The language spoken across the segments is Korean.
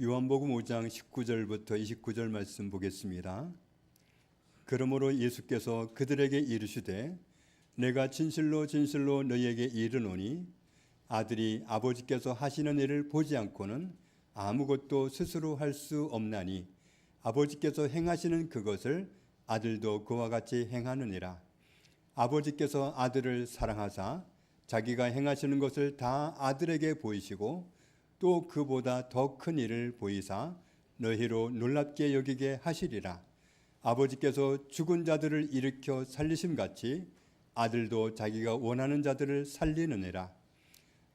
요한복음 5장 19절부터 29절 말씀 보겠습니다. 그러므로 예수께서 그들에게 이르시되 내가 진실로 진실로 너희에게 이르노니 아들이 아버지께서 하시는 일을 보지 않고는 아무것도 스스로 할 수 없나니 아버지께서 행하시는 그것을 아들도 그와 같이 행하느니라. 아버지께서 아들을 사랑하사 자기가 행하시는 것을 다 아들에게 보이시고 또 그보다 더 큰 일을 보이사 너희로 놀랍게 여기게 하시리라. 아버지께서 죽은 자들을 일으켜 살리심같이 아들도 자기가 원하는 자들을 살리느니라.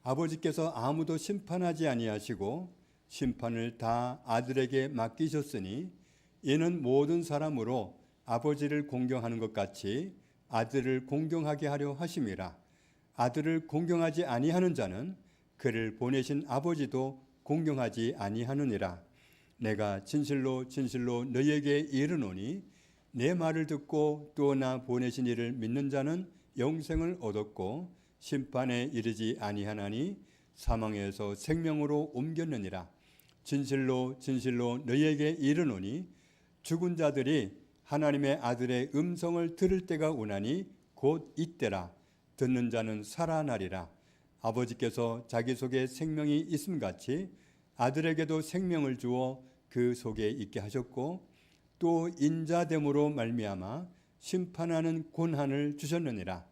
아버지께서 아무도 심판하지 아니하시고 심판을 다 아들에게 맡기셨으니 이는 모든 사람으로 아버지를 공경하는 것 같이 아들을 공경하게 하려 하심이라. 아들을 공경하지 아니하는 자는 그를 보내신 아버지도 공경하지 아니하느니라. 내가 진실로 진실로 너희에게 이르노니 내 말을 듣고 또 나 보내신 이를 믿는 자는 영생을 얻었고 심판에 이르지 아니하나니 사망에서 생명으로 옮겼느니라. 진실로 진실로 너희에게 이르노니 죽은 자들이 하나님의 아들의 음성을 들을 때가 오나니 곧 이때라. 듣는 자는 살아나리라. 아버지께서 자기 속에 생명이 있음같이 아들에게도 생명을 주어 그 속에 있게 하셨고 또 인자됨으로 말미암아 심판하는 권한을 주셨느니라.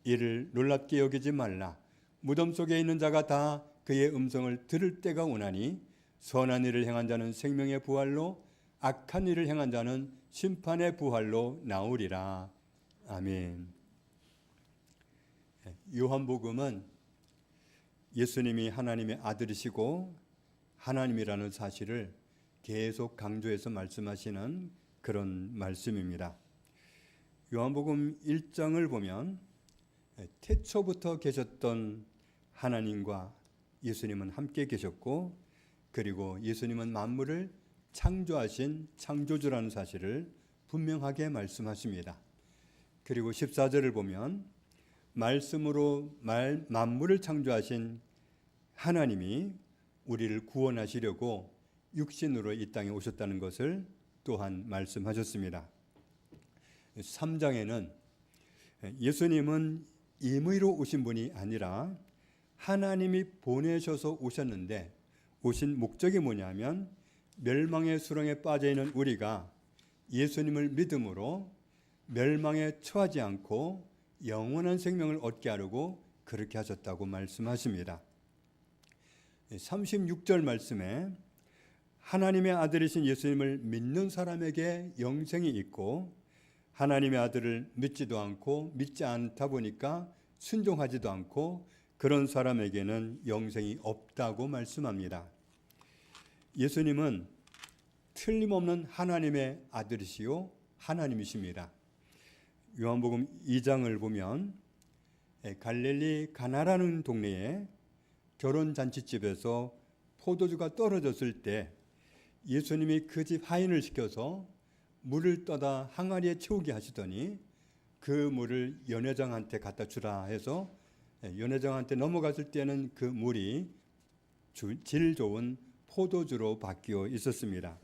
이를 놀랍게 여기지 말라. 무덤 속에 있는 자가 다 그의 음성을 들을 때가 오나니 선한 일을 행한 자는 생명의 부활로 악한 일을 행한 자는 심판의 부활로 나오리라. 아멘. 요한복음은 예수님이 하나님의 아들이시고 하나님이라는 사실을 계속 강조해서 말씀하시는 그런 말씀입니다. 요한복음 1장을 보면 태초부터 계셨던 하나님과 예수님은 함께 계셨고 그리고 예수님은 만물을 창조하신 창조주라는 사실을 분명하게 말씀하십니다. 그리고 14절을 보면 말씀으로 만물을 창조하신 하나님이 우리를 구원하시려고 육신으로 이 땅에 오셨다는 것을 또한 말씀하셨습니다. 3장에는 예수님은 임의로 오신 분이 아니라 하나님이 보내셔서 오셨는데 오신 목적이 뭐냐면 멸망의 수렁에 빠져있는 우리가 예수님을 믿음으로 멸망에 처하지 않고 영원한 생명을 얻게 하려고 그렇게 하셨다고 말씀하십니다. 36절 말씀에 하나님의 아들이신 예수님을 믿는 사람에게 영생이 있고 하나님의 아들을 믿지도 않고 믿지 않다 보니까 순종하지도 않고 그런 사람에게는 영생이 없다고 말씀합니다. 예수님은 틀림없는 하나님의 아들이시요 하나님이십니다. 요한복음 2장을 보면 갈릴리 가나라는 동네에 결혼잔치집에서 포도주가 떨어졌을 때 예수님이 그 집 하인을 시켜서 물을 떠다 항아리에 채우게 하시더니 그 물을 연회장한테 갖다 주라 해서 연회장한테 넘어갔을 때는 그 물이 질 좋은 포도주로 바뀌어 있었습니다.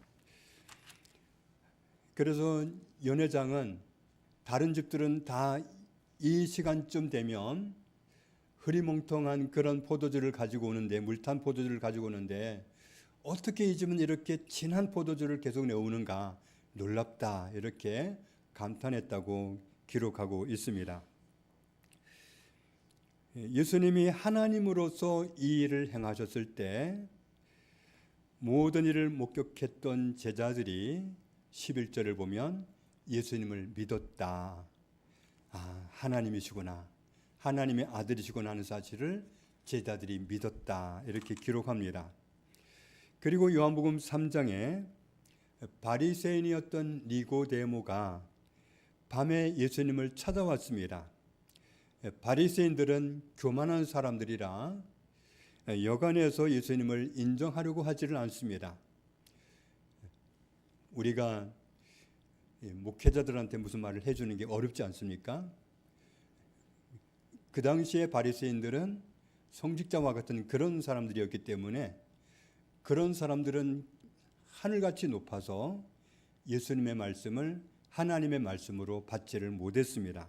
그래서 연회장은 다른 집들은 다 이 시간쯤 되면 흐리멍텅한 그런 포도주를 가지고 오는데 물탄 포도주를 가지고 오는데 어떻게 이 집은 이렇게 진한 포도주를 계속 내오는가 놀랍다 이렇게 감탄했다고 기록하고 있습니다. 예수님이 하나님으로서 이 일을 행하셨을 때 모든 일을 목격했던 제자들이 11절을 보면 예수님을 믿었다. 아, 하나님이시구나. 하나님의 아들이시구나 하는 사실을 제자들이 믿었다. 이렇게 기록합니다. 그리고 요한복음 3장에 바리새인이었던 니고데모가 밤에 예수님을 찾아왔습니다. 바리새인들은 교만한 사람들이라 여간에서 예수님을 인정하려고 하지를 않습니다. 우리가 목회자들한테 무슨 말을 해주는 게 어렵지 않습니까? 그 당시에 바리새인들은 성직자와 같은 그런 사람들이었기 때문에 그런 사람들은 하늘같이 높아서 예수님의 말씀을 하나님의 말씀으로 받지를 못했습니다.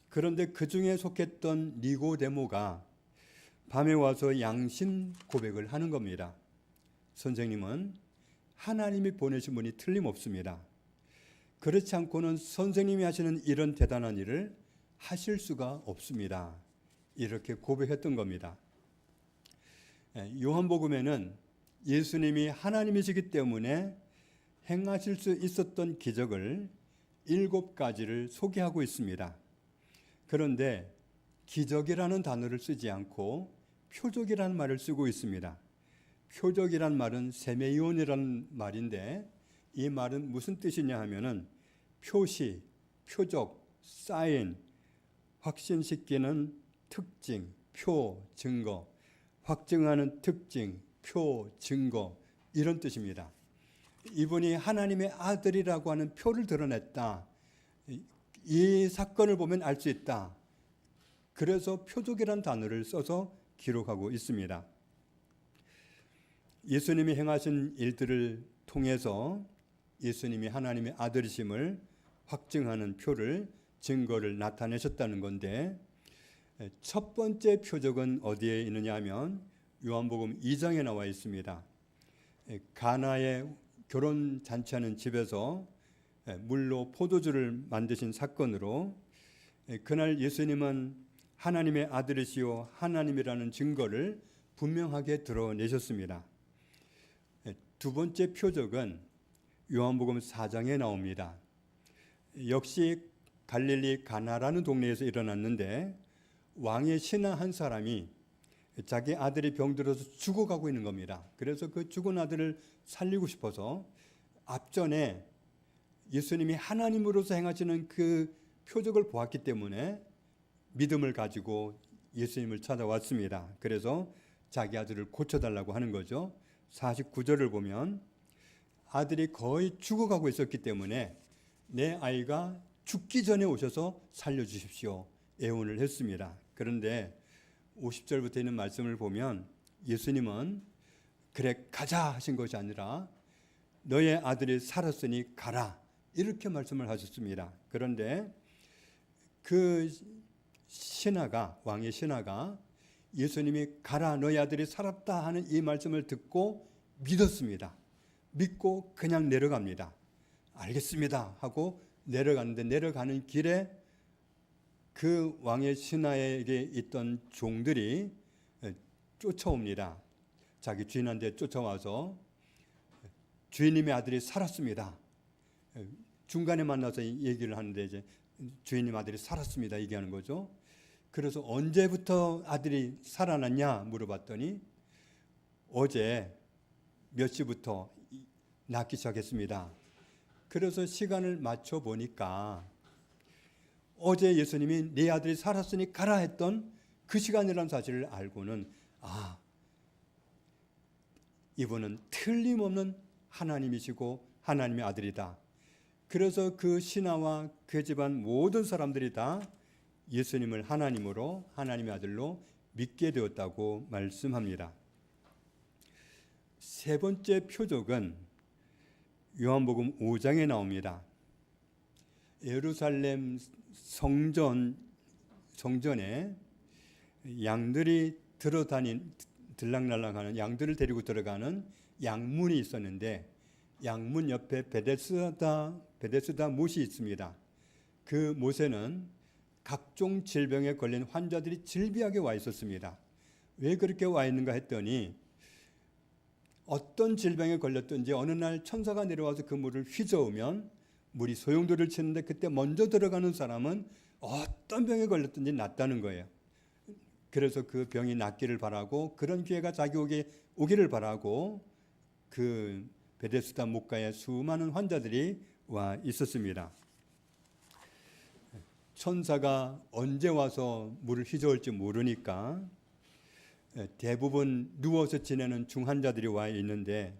그런데 그 중에 속했던 니고데모가 밤에 와서 양심 고백을 하는 겁니다. 선생님은 하나님이 보내신 분이 틀림없습니다. 그렇지 않고는 선생님이 하시는 이런 대단한 일을 하실 수가 없습니다. 이렇게 고백했던 겁니다. 요한복음에는 예수님이 하나님이시기 때문에 행하실 수 있었던 기적을 7가지를 소개하고 있습니다. 그런데 기적이라는 단어를 쓰지 않고 표적이라는 말을 쓰고 있습니다. 표적이란 말은 세메이온이라는 말인데 이 말은 무슨 뜻이냐 하면은 표시, 표적, 사인, 확신시키는 특징, 표, 증거, 확증하는 특징, 표, 증거 이런 뜻입니다. 이분이 하나님의 아들이라고 하는 표를 드러냈다. 이 사건을 보면 알 수 있다. 그래서 표적이라는 단어를 써서 기록하고 있습니다. 예수님이 행하신 일들을 통해서 예수님이 하나님의 아들이심을 확증하는 표를, 증거를 나타내셨다는 건데 첫 번째 표적은 어디에 있느냐 하면 요한복음 2장에 나와 있습니다. 가나의 결혼 잔치하는 집에서 물로 포도주를 만드신 사건으로 그날 예수님은 하나님의 아들이시요 하나님이라는 증거를 분명하게 드러내셨습니다. 두 번째 표적은 요한복음 4장에 나옵니다. 역시 갈릴리 가나라는 동네에서 일어났는데 왕의 신하 한 사람이 자기 아들이 병들어서 죽어가고 있는 겁니다. 그래서 그 죽은 아들을 살리고 싶어서 앞전에 예수님이 하나님으로서 행하시는 그 표적을 보았기 때문에 믿음을 가지고 예수님을 찾아왔습니다. 그래서 자기 아들을 고쳐달라고 하는 거죠. 49절을 보면 아들이 거의 죽어가고 있었기 때문에 내 아이가 죽기 전에 오셔서 살려주십시오. 애원을 했습니다. 그런데 50절부터 있는 말씀을 보면 예수님은 그래 가자 하신 것이 아니라 너의 아들이 살았으니 가라 이렇게 말씀을 하셨습니다. 그런데 그 신하가, 왕의 신하가 예수님이 가라 너의 아들이 살았다 하는 이 말씀을 듣고 믿었습니다. 믿고 그냥 내려갑니다. 알겠습니다 하고 내려가는데 내려가는 길에 그 왕의 신하에게 있던 종들이 쫓아옵니다. 자기 주인한테 쫓아와서 주인님의 아들이 살았습니다. 중간에 만나서 얘기를 하는데 이제 주인님 아들이 살았습니다 얘기하는 거죠. 그래서 언제부터 아들이 살아났냐 물어봤더니 어제 몇 시부터 낳기 시작했습니다. 그래서 시간을 맞춰 보니까 어제 예수님이 네 아들이 살았으니 가라 했던 그 시간이라는 사실을 알고는 이분은 틀림없는 하나님이시고 하나님의 아들이다. 그래서 그 신하와 그 집안 모든 사람들이 다 예수님을 하나님으로 하나님의 아들로 믿게 되었다고 말씀합니다. 세 번째 표적은 요한복음 5장에 나옵니다. 예루살렘 성전에 양들이 들락날락하는 양들을 데리고 들어가는 양문이 있었는데 양문 옆에 베데스다 못이 있습니다. 그 못에는 각종 질병에 걸린 환자들이 질비하게 와 있었습니다. 왜 그렇게 와 있는가 했더니 어떤 질병에 걸렸든지 어느 날 천사가 내려와서 그 물을 휘저으면 물이 소용돌이를 치는데 그때 먼저 들어가는 사람은 어떤 병에 걸렸든지 낫다는 거예요. 그래서 그 병이 낫기를 바라고 그런 기회가 자기에게 오기를 바라고 그 베데스다 못가에 수많은 환자들이 와 있었습니다. 천사가 언제 와서 물을 휘저을지 모르니까 대부분 누워서 지내는 중환자들이 와 있는데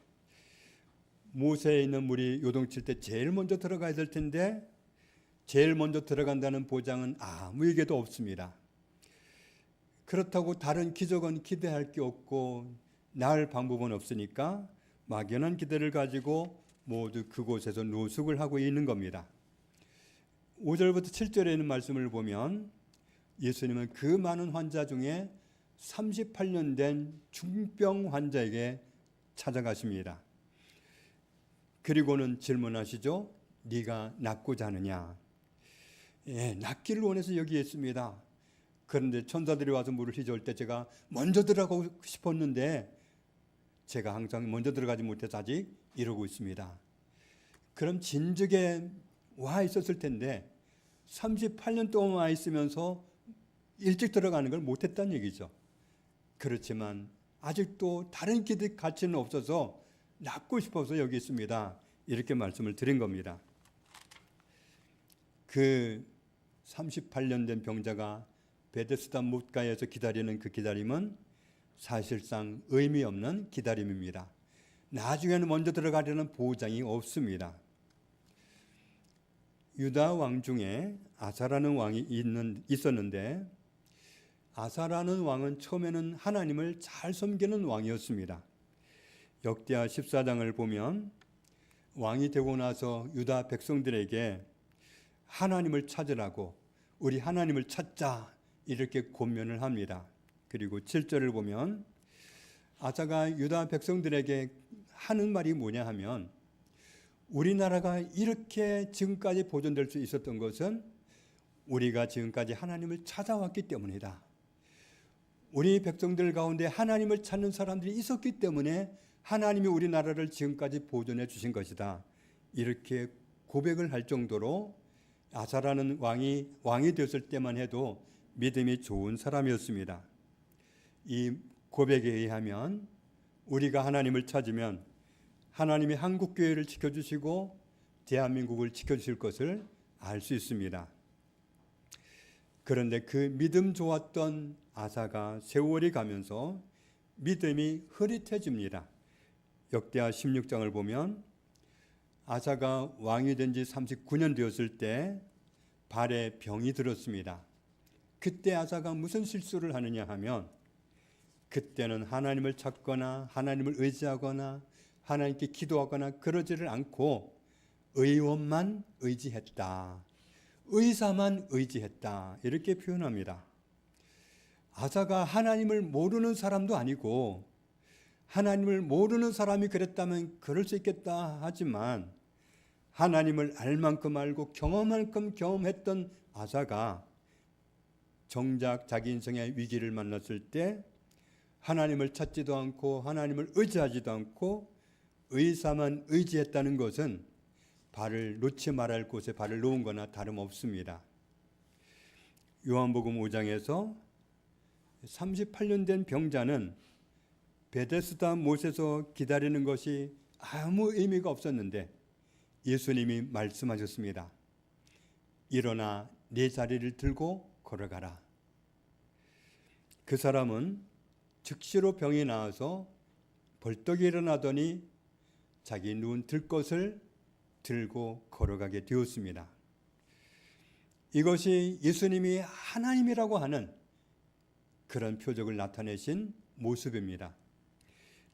못에 있는 물이 요동칠 때 제일 먼저 들어가야 될 텐데 제일 먼저 들어간다는 보장은 아무에게도 없습니다. 그렇다고 다른 기적은 기대할 게 없고 나을 방법은 없으니까 막연한 기대를 가지고 모두 그곳에서 노숙을 하고 있는 겁니다. 5절부터 7절에 있는 말씀을 보면 예수님은 그 많은 환자 중에 38년 된 중병 환자에게 찾아가십니다. 그리고는 질문하시죠. 네가 낫고자 하느냐? 예, 낫기를 원해서 여기 있습니다. 그런데 천사들이 와서 물을 휘저을 때 제가 먼저 들어가고 싶었는데 제가 항상 먼저 들어가지 못해서 아직 이러고 있습니다. 그럼 진즉에 와 있었을 텐데 38년 동안 와 있으면서 일찍 들어가는 걸 못했다는 얘기죠. 그렇지만 아직도 다른 기대 가치는 없어서 낫고 싶어서 여기 있습니다. 이렇게 말씀을 드린 겁니다. 그 38년 된 병자가 베데스다 못가에서 기다리는 그 기다림은 사실상 의미 없는 기다림입니다. 나중에는 먼저 들어가려는 보장이 없습니다. 유다 왕 중에 아사라는 왕이 있었는데 아사라는 왕은 처음에는 하나님을 잘 섬기는 왕이었습니다. 역대하 14장을 보면 왕이 되고 나서 유다 백성들에게 하나님을 찾으라고 우리 하나님을 찾자 이렇게 권면을 합니다. 그리고 7절을 보면 아사가 유다 백성들에게 하는 말이 뭐냐 하면 우리나라가 이렇게 지금까지 보존될 수 있었던 것은 우리가 지금까지 하나님을 찾아왔기 때문이다. 우리 백성들 가운데 하나님을 찾는 사람들이 있었기 때문에 하나님이 우리나라를 지금까지 보존해 주신 것이다. 이렇게 고백을 할 정도로 아사라는 왕이 되었을 때만 해도 믿음이 좋은 사람이었습니다. 이 고백에 의하면 우리가 하나님을 찾으면 하나님이 한국교회를 지켜주시고 대한민국을 지켜주실 것을 알 수 있습니다. 그런데 그 믿음 좋았던 아사가 세월이 가면서 믿음이 흐릿해집니다. 역대하 16장을 보면 아사가 왕이 된 지 39년 되었을 때 발에 병이 들었습니다. 그때 아사가 무슨 실수를 하느냐 하면 그때는 하나님을 찾거나 하나님을 의지하거나 하나님께 기도하거나 그러지를 않고 의원만 의지했다. 의사만 의지했다. 이렇게 표현합니다. 아사가 하나님을 모르는 사람도 아니고 하나님을 모르는 사람이 그랬다면 그럴 수 있겠다 하지만 하나님을 알 만큼 알고 경험할 만큼 경험했던 아사가 정작 자기 인생의 위기를 만났을 때 하나님을 찾지도 않고 하나님을 의지하지도 않고 의사만 의지했다는 것은 발을 놓지 말할 곳에 발을 놓은 거나 다름없습니다. 요한복음 5장에서 38년 된 병자는 베데스다 못에서 기다리는 것이 아무 의미가 없었는데 예수님이 말씀하셨습니다. 일어나 네 자리를 들고 걸어가라. 그 사람은 즉시로 병이 나아서 벌떡 일어나더니 자기 누운 들것을 들고 걸어가게 되었습니다. 이것이 예수님이 하나님이라고 하는 그런 표적을 나타내신 모습입니다.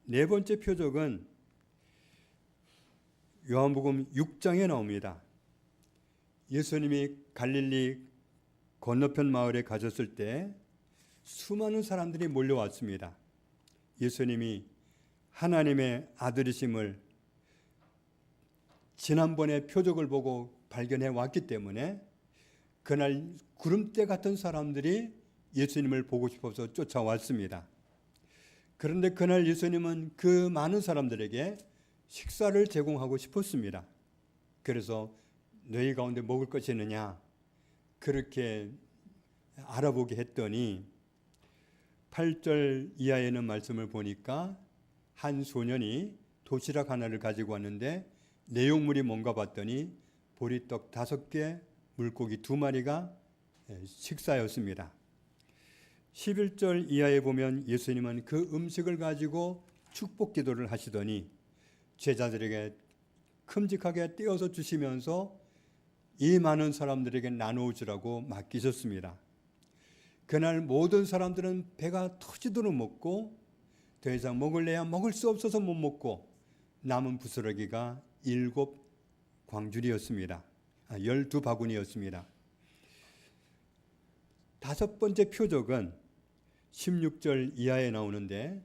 네 번째 표적은 요한복음 6장에 나옵니다. 예수님이 갈릴리 건너편 마을에 가셨을 때 수많은 사람들이 몰려왔습니다. 예수님이 하나님의 아들이심을 지난번에 표적을 보고 발견해 왔기 때문에 그날 구름대 같은 사람들이 예수님을 보고 싶어서 쫓아왔습니다. 그런데 그날 예수님은 그 많은 사람들에게 식사를 제공하고 싶었습니다. 그래서 너희 가운데 먹을 것이 있느냐 그렇게 알아보게 했더니 8절 이하에 있는 말씀을 보니까 한 소년이 도시락 하나를 가지고 왔는데 내용물이 뭔가 봤더니 보리떡 5개, 물고기 2마리가 식사였습니다. 11절 이하에 보면 예수님은 그 음식을 가지고 축복 기도를 하시더니 제자들에게 큼직하게 떼어서 주시면서 이 많은 사람들에게 나누어 주라고 맡기셨습니다. 그날 모든 사람들은 배가 터지도록 먹고 더 이상 먹을래야 먹을 수 없어서 못 먹고 남은 부스러기가 7광줄이었습니다. 12바구니였습니다. 다섯 번째 표적은 16절 이하에 나오는데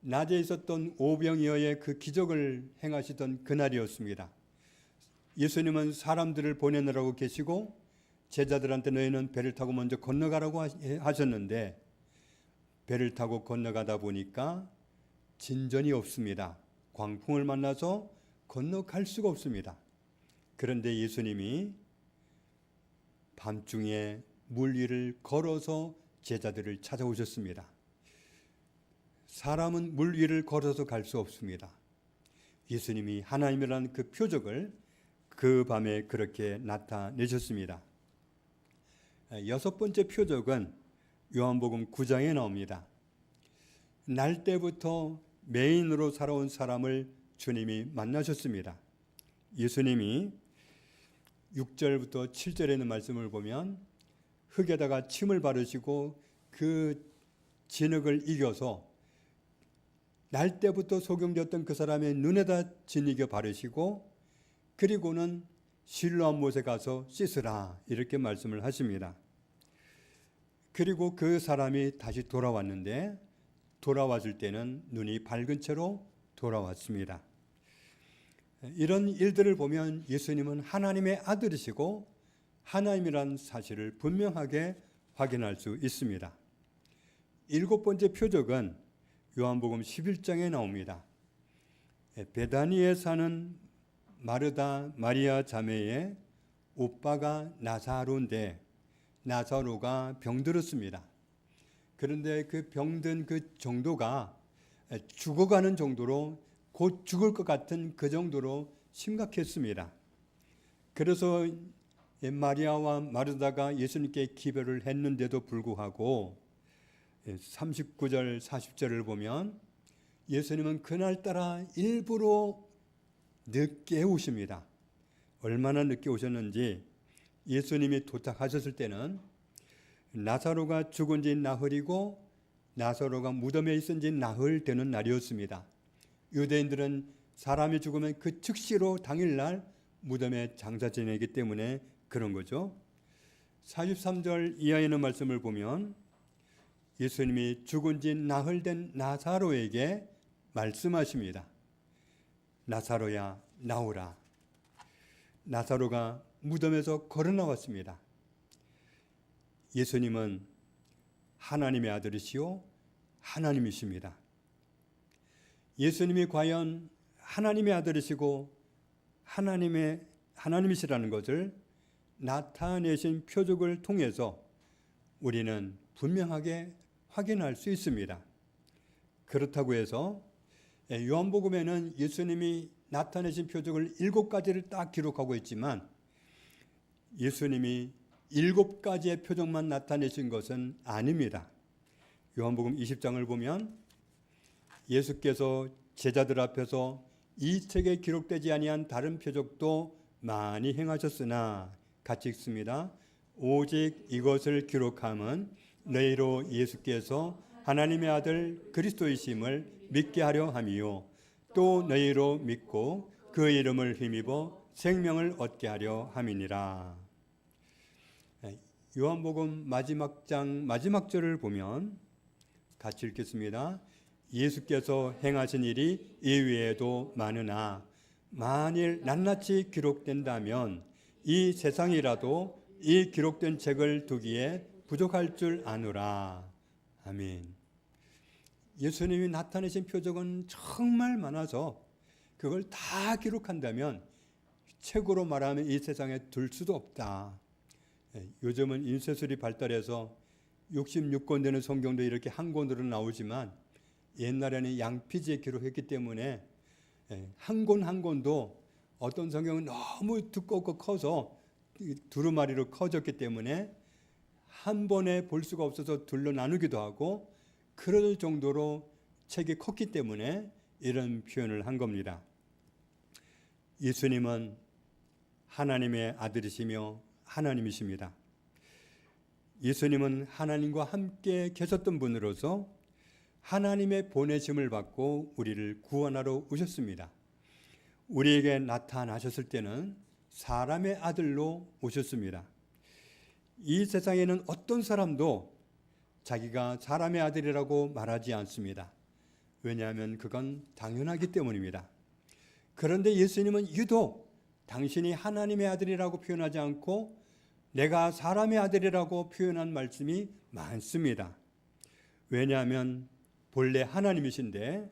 낮에 있었던 오병이어의 그 기적을 행하시던 그날이었습니다. 예수님은 사람들을 보내느라고 계시고 제자들한테 너희는 배를 타고 먼저 건너가라고 하셨는데 배를 타고 건너가다 보니까 진전이 없습니다. 광풍을 만나서 건너갈 수가 없습니다. 그런데 예수님이 밤중에 물 위를 걸어서 제자들을 찾아오셨습니다. 사람은 물 위를 걸어서 갈 수 없습니다. 예수님이 하나님이라는 그 표적을 그 밤에 그렇게 나타내셨습니다. 여섯 번째 표적은 요한복음 9장에 나옵니다. 날 때부터 메인으로 살아온 사람을 주님이 만나셨습니다. 예수님이 6절부터 7절에 있는 말씀을 보면 흙에다가 침을 바르시고 그 진흙을 이겨서 날 때부터 소경되었던 그 사람의 눈에다 진이겨 바르시고 그리고는 실로암 못에 가서 씻으라 이렇게 말씀을 하십니다. 그리고 그 사람이 다시 돌아왔는데 돌아왔을 때는 눈이 밝은 채로 돌아왔습니다. 이런 일들을 보면 예수님은 하나님의 아들이시고 하나님이란 사실을 분명하게 확인할 수 있습니다. 일곱 번째 표적은 요한복음 11장에 나옵니다. 베다니에 사는 마르다 마리아 자매의 오빠가 나사로인데 나사로가 병들었습니다. 그런데 그 병든 그 정도가 죽어가는 정도로 곧 죽을 것 같은 그 정도로 심각했습니다. 그래서 마리아와 마르다가 예수님께 기별을 했는데도 불구하고 39절 40절을 보면 예수님은 그날따라 일부러 늦게 오십니다. 얼마나 늦게 오셨는지 예수님이 도착하셨을 때는 나사로가 죽은 지 나흘이고 나사로가 무덤에 있은 지 나흘 되는 날이었습니다. 유대인들은 사람이 죽으면 그 즉시로 당일날 무덤에 장사 지내기 때문에 그런 거죠. 43절 이하에 있는 말씀을 보면 예수님이 죽은 지 나흘 된 나사로에게 말씀하십니다. 나사로야 나오라. 나사로가 무덤에서 걸어 나왔습니다. 예수님은 하나님의 아들이시요 하나님이십니다. 예수님이 과연 하나님의 아들이시고 하나님이시라는 것을 나타내신 표적을 통해서 우리는 분명하게 확인할 수 있습니다. 그렇다고 해서 요한복음에는 예수님이 나타내신 표적을 7가지를 딱 기록하고 있지만 예수님이 7가지의 표적만 나타내신 것은 아닙니다. 요한복음 20장을 보면 예수께서 제자들 앞에서 이 책에 기록되지 아니한 다른 표적도 많이 행하셨으나 같이 읽습니다. 오직 이것을 기록함은 너희로 예수께서 하나님의 아들 그리스도이심을 믿게 하려 함이요 또 너희로 믿고 그 이름을 힘입어 생명을 얻게 하려 함이니라. 요한복음 마지막 장 마지막 절을 보면 같이 읽겠습니다. 예수께서 행하신 일이 이외에도 많으나 만일 낱낱이 기록된다면 이 세상이라도 이 기록된 책을 두기에 부족할 줄 아노라. 아멘. 예수님이 나타내신 표적은 정말 많아서 그걸 다 기록한다면 책으로 말하면 이 세상에 둘 수도 없다. 요즘은 인쇄술이 발달해서 66권 되는 성경도 이렇게 한 권으로 나오지만 옛날에는 양피지에 기록했기 때문에 한 권 한 권도 어떤 성경은 너무 두껍고 커서 두루마리로 커졌기 때문에 한 번에 볼 수가 없어서 둘로 나누기도 하고 그럴 정도로 책이 컸기 때문에 이런 표현을 한 겁니다. 예수님은 하나님의 아들이시며 하나님이십니다. 예수님은 하나님과 함께 계셨던 분으로서 하나님의 보내심을 받고 우리를 구원하러 오셨습니다. 우리에게 나타나셨을 때는 사람의 아들로 오셨습니다. 이 세상에는 어떤 사람도 자기가 사람의 아들이라고 말하지 않습니다. 왜냐하면 그건 당연하기 때문입니다. 그런데 예수님은 유독 당신이 하나님의 아들이라고 표현하지 않고 내가 사람의 아들이라고 표현한 말씀이 많습니다. 왜냐하면 본래 하나님이신데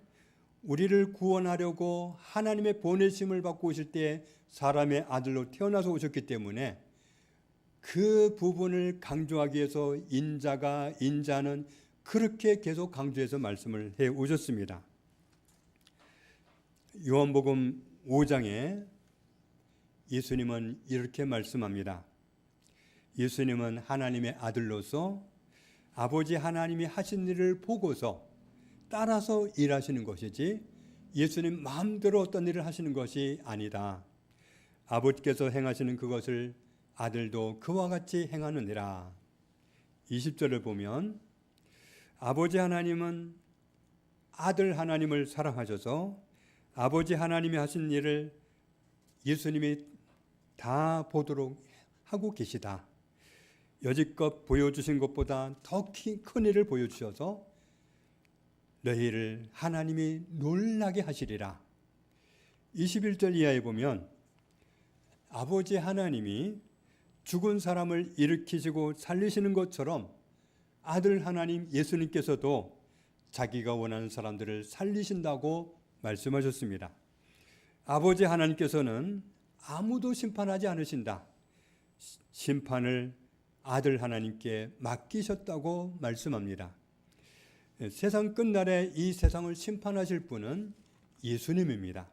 우리를 구원하려고 하나님의 보내심을 받고 오실 때 사람의 아들로 태어나서 오셨기 때문에 그 부분을 강조하기 위해서 인자는 그렇게 계속 강조해서 말씀을 해 오셨습니다. 요한복음 5장에 예수님은 이렇게 말씀합니다. 예수님은 하나님의 아들로서 아버지 하나님이 하신 일을 보고서 따라서 일하시는 것이지 예수님 마음대로 어떤 일을 하시는 것이 아니다. 아버지께서 행하시는 그것을 아들도 그와 같이 행하느니라. 20절을 보면 아버지 하나님은 아들 하나님을 사랑하셔서 아버지 하나님이 하신 일을 예수님이 다 보도록 하고 계시다. 여지껏 보여주신 것보다 더 큰 일을 보여주셔서 너희를 하나님이 놀라게 하시리라. 21절 이하에 보면 아버지 하나님이 죽은 사람을 일으키시고 살리시는 것처럼 아들 하나님 예수님께서도 자기가 원하는 사람들을 살리신다고 말씀하셨습니다. 아버지 하나님께서는 아무도 심판하지 않으신다. 심판을 아들 하나님께 맡기셨다고 말씀합니다. 세상 끝날에 이 세상을 심판하실 분은 예수님입니다.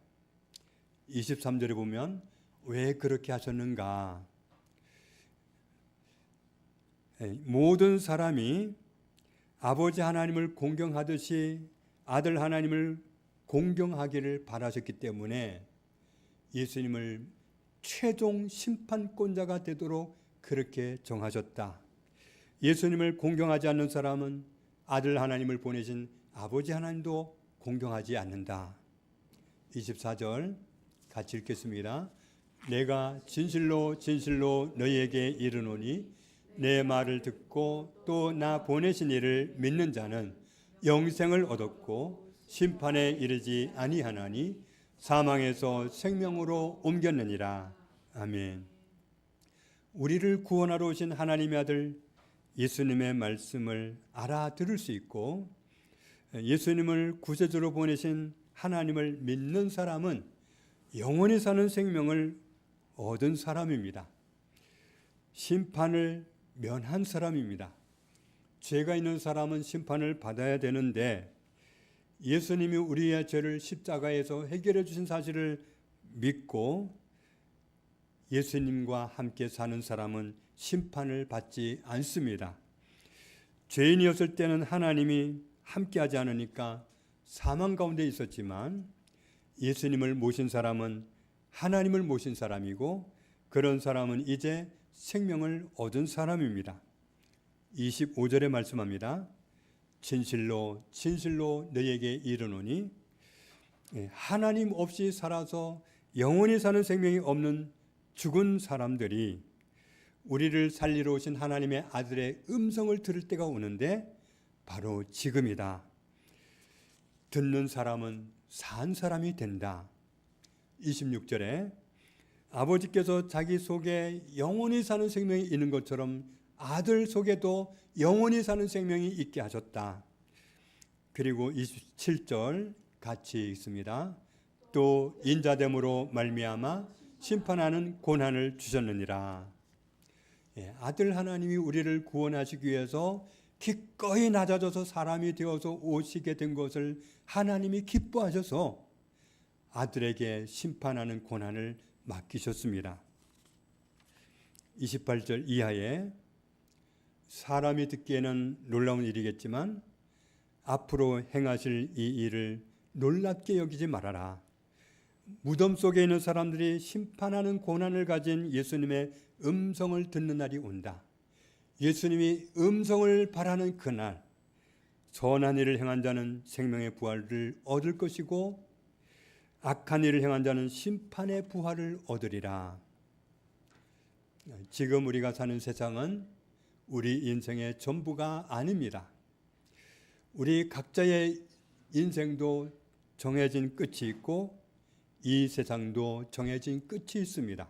23절에 보면 왜 그렇게 하셨는가? 모든 사람이 아버지 하나님을 공경하듯이 아들 하나님을 공경하기를 바라셨기 때문에 예수님을 최종 심판권자가 되도록 그렇게 정하셨다. 예수님을 공경하지 않는 사람은 아들 하나님을 보내신 아버지 하나님도 공경하지 않는다. 24절 같이 읽겠습니다. 내가 진실로 진실로 너희에게 이르노니 내 말을 듣고 또 나 보내신 이를 믿는 자는 영생을 얻었고 심판에 이르지 아니하나니 사망에서 생명으로 옮겼느니라. 아멘. 우리를 구원하러 오신 하나님의 아들 예수님의 말씀을 알아들을 수 있고 예수님을 구세주로 보내신 하나님을 믿는 사람은 영원히 사는 생명을 얻은 사람입니다. 심판을 면한 사람입니다. 죄가 있는 사람은 심판을 받아야 되는데 예수님이 우리의 죄를 십자가에서 해결해 주신 사실을 믿고 예수님과 함께 사는 사람은 심판을 받지 않습니다. 죄인이었을 때는 하나님이 함께하지 않으니까 사망 가운데 있었지만 예수님을 모신 사람은 하나님을 모신 사람이고 그런 사람은 이제 생명을 얻은 사람입니다. 25절에 말씀합니다. 진실로 진실로 너희에게 이르노니 하나님 없이 살아서 영원히 사는 생명이 없는 죽은 사람들이 우리를 살리러 오신 하나님의 아들의 음성을 들을 때가 오는데 바로 지금이다. 듣는 사람은 산 사람이 된다. 26절에 아버지께서 자기 속에 영원히 사는 생명이 있는 것처럼 아들 속에도 영원히 사는 생명이 있게 하셨다. 그리고 27절 같이 읽습니다. 또 인자됨으로 말미암아 심판하는 고난을 주셨느니라. 아들 하나님이 우리를 구원하시기 위해서 기꺼이 낮아져서 사람이 되어서 오시게 된 것을 하나님이 기뻐하셔서 아들에게 심판하는 고난을 맡기셨습니다. 28절 이하에 사람이 듣기에는 놀라운 일이겠지만 앞으로 행하실 이 일을 놀랍게 여기지 말아라. 무덤 속에 있는 사람들이 심판하는 고난을 가진 예수님의 음성을 듣는 날이 온다. 예수님이 음성을 바라는 그날 선한 일을 행한 자는 생명의 부활을 얻을 것이고 악한 일을 행한 자는 심판의 부활을 얻으리라. 지금 우리가 사는 세상은 우리 인생의 전부가 아닙니다. 우리 각자의 인생도 정해진 끝이 있고 이 세상도 정해진 끝이 있습니다.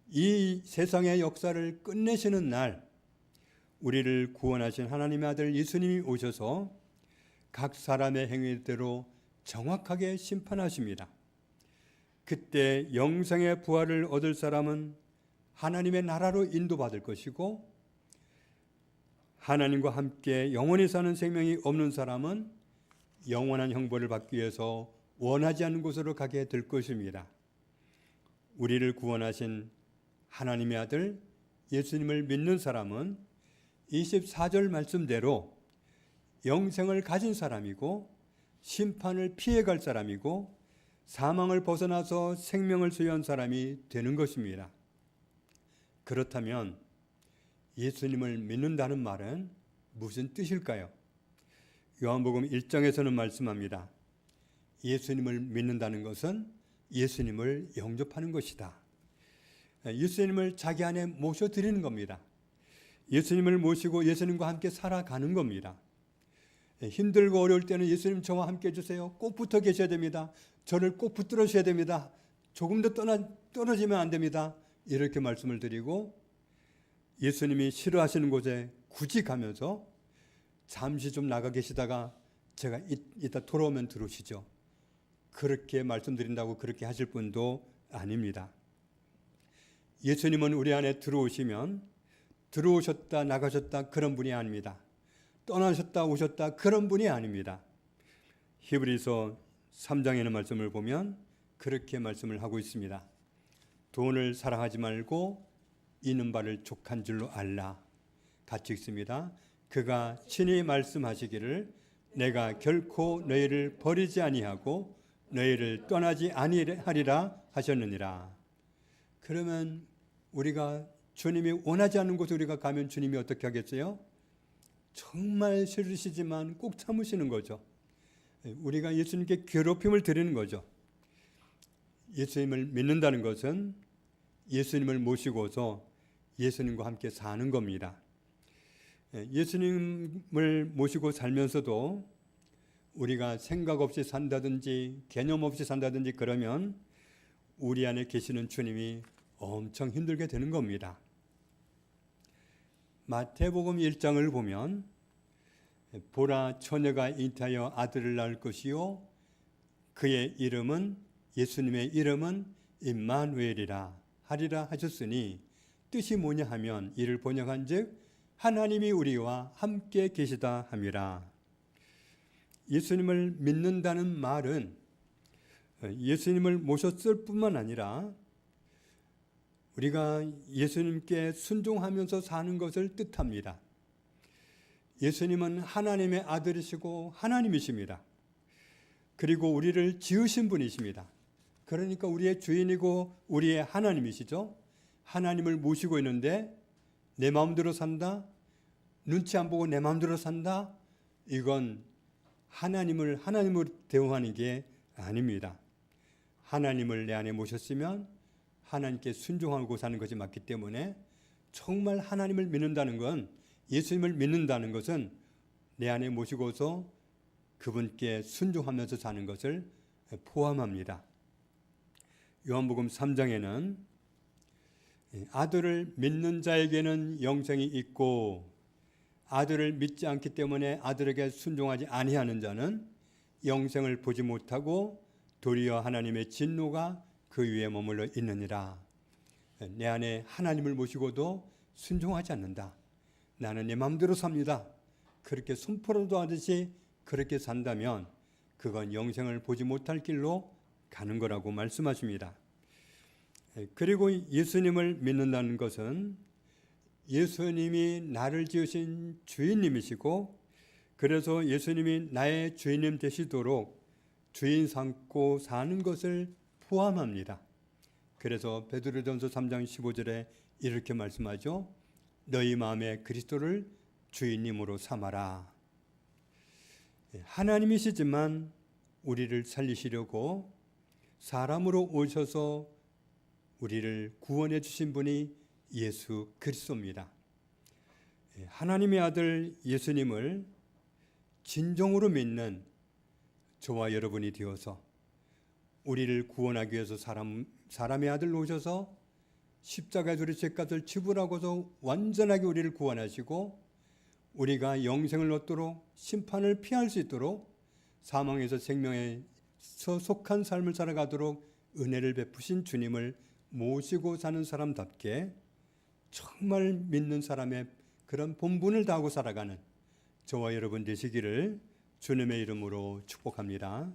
이 세상의 역사를 끝내시는 날, 우리를 구원하신 하나님의 아들 예수님이 오셔서 각 사람의 행위대로 정확하게 심판하십니다. 그때 영생의 부활을 얻을 사람은 하나님의 나라로 인도받을 것이고, 하나님과 함께 영원히 사는 생명이 없는 사람은 영원한 형벌을 받기 위해서 원하지 않는 곳으로 가게 될 것입니다. 우리를 구원하신 하나님의 아들 예수님을 믿는 사람은 24절 말씀대로 영생을 가진 사람이고 심판을 피해갈 사람이고 사망을 벗어나서 생명을 소유한 사람이 되는 것입니다. 그렇다면 예수님을 믿는다는 말은 무슨 뜻일까요? 요한복음 1장에서는 말씀합니다. 예수님을 믿는다는 것은 예수님을 영접하는 것이다. 예수님을 자기 안에 모셔드리는 겁니다. 예수님을 모시고 예수님과 함께 살아가는 겁니다. 힘들고 어려울 때는 예수님 저와 함께 해주세요. 꼭 붙어 계셔야 됩니다. 저를 꼭 붙들어 주셔야 됩니다. 조금도 떨어지면 안 됩니다. 이렇게 말씀을 드리고, 예수님이 싫어하시는 곳에 굳이 가면서 잠시 좀 나가 계시다가 제가 이따 돌아오면 들어오시죠. 그렇게 말씀드린다고 그렇게 하실 분도 아닙니다. 예수님은 우리 안에 들어오시면 들어오셨다 나가셨다 그런 분이 아닙니다. 떠나셨다 오셨다 그런 분이 아닙니다. 히브리서 3장에는 말씀을 보면 그렇게 말씀을 하고 있습니다. 돈을 사랑하지 말고 이는 바를 족한 줄로 알라. 같이 읽습니다. 그가 친히 말씀하시기를 내가 결코 너희를 버리지 아니하고 너희를 떠나지 아니하리라 하셨느니라. 그러면 우리가 주님이 원하지 않는 곳에 우리가 가면 주님이 어떻게 하겠어요? 정말 싫으시지만 꼭 참으시는 거죠. 우리가 예수님께 괴롭힘을 드리는 거죠. 예수님을 믿는다는 것은 예수님을 모시고서 예수님과 함께 사는 겁니다. 예수님을 모시고 살면서도 우리가 생각 없이 산다든지 개념 없이 산다든지 그러면 우리 안에 계시는 주님이 엄청 힘들게 되는 겁니다. 마태복음 1장을 보면 보라 처녀가 잉태하여 아들을 낳을 것이요 그의 이름은 예수님의 이름은 임마누엘이라 하리라 하셨으니 뜻이 뭐냐 하면 이를 번역한즉 하나님이 우리와 함께 계시다 함이라. 예수님을 믿는다는 말은 예수님을 모셨을 뿐만 아니라 우리가 예수님께 순종하면서 사는 것을 뜻합니다. 예수님은 하나님의 아들이시고 하나님이십니다. 그리고 우리를 지으신 분이십니다. 그러니까 우리의 주인이고 우리의 하나님이시죠. 하나님을 모시고 있는데 내 마음대로 산다? 눈치 안 보고 내 마음대로 산다? 이건 하나님으로 대우하는 게 아닙니다. 하나님을 내 안에 모셨으면 하나님께 순종하고 사는 것이 맞기 때문에 정말 하나님을 믿는다는 건, 예수님을 믿는다는 것은 내 안에 모시고서 그분께 순종하면서 사는 것을 포함합니다. 요한복음 3장에는 아들을 믿는 자에게는 영생이 있고 아들을 믿지 않기 때문에 아들에게 순종하지 아니하는 자는 영생을 보지 못하고 도리어 하나님의 진노가 그 위에 머물러 있느니라. 내 안에 하나님을 모시고도 순종하지 않는다. 나는 내 마음대로 삽니다. 그렇게 손포로도 하듯이 그렇게 산다면 그건 영생을 보지 못할 길로 가는 거라고 말씀하십니다. 그리고 예수님을 믿는다는 것은 예수님이 나를 지으신 주인님이시고 그래서 예수님이 나의 주인님 되시도록 주인 삼고 사는 것을 포함합니다. 그래서 베드로전서 3장 15절에 이렇게 말씀하죠. 너희 마음에 그리스도를 주인님으로 삼아라. 하나님이시지만 우리를 살리시려고 사람으로 오셔서 우리를 구원해 주신 분이 예수 그리스도입니다. 하나님의 아들 예수님을 진정으로 믿는 저와 여러분이 되어서 우리를 구원하기 위해서 사람의 아들로 오셔서 십자가에 우리 죄값을 지불하고서 완전하게 우리를 구원하시고 우리가 영생을 얻도록 심판을 피할 수 있도록 사망에서 생명에 속한 삶을 살아가도록 은혜를 베푸신 주님을 모시고 사는 사람답게 정말 믿는 사람의 그런 본분을 다하고 살아가는 저와 여러분 되시기를 주님의 이름으로 축복합니다.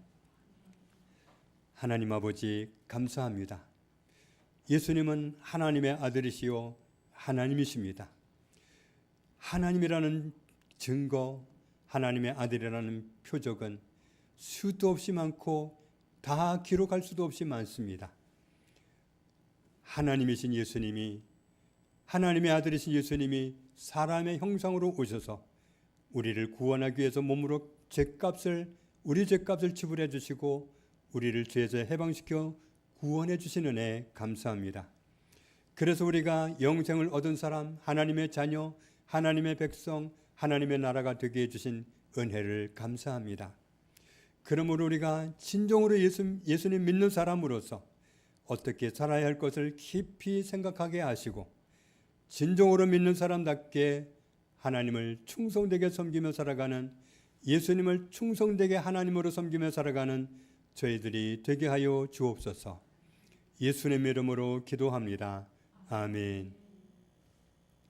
하나님 아버지 감사합니다. 예수님은 하나님의 아들이시요 하나님이십니다. 하나님이라는 증거, 하나님의 아들이라는 표적은 수도 없이 많고 다 기록할 수도 없이 많습니다. 하나님이신 예수님이, 하나님의 아들이신 예수님이 사람의 형상으로 오셔서 우리를 구원하기 위해서 몸으로 우리 죄값을 지불해 주시고 우리를 죄에서 해방시켜 구원해 주시는 은혜 감사합니다. 그래서 우리가 영생을 얻은 사람, 하나님의 자녀, 하나님의 백성, 하나님의 나라가 되게 해주신 은혜를 감사합니다. 그러므로 우리가 진정으로 예수님 믿는 사람으로서 어떻게 살아야 할 것을 깊이 생각하게 하시고 진정으로 믿는 사람답게 하나님을 충성되게 섬기며 살아가는, 예수님을 충성되게 하나님으로 섬기며 살아가는 저희들이 되게 하여 주옵소서. 예수님의 이름으로 기도합니다. 아멘.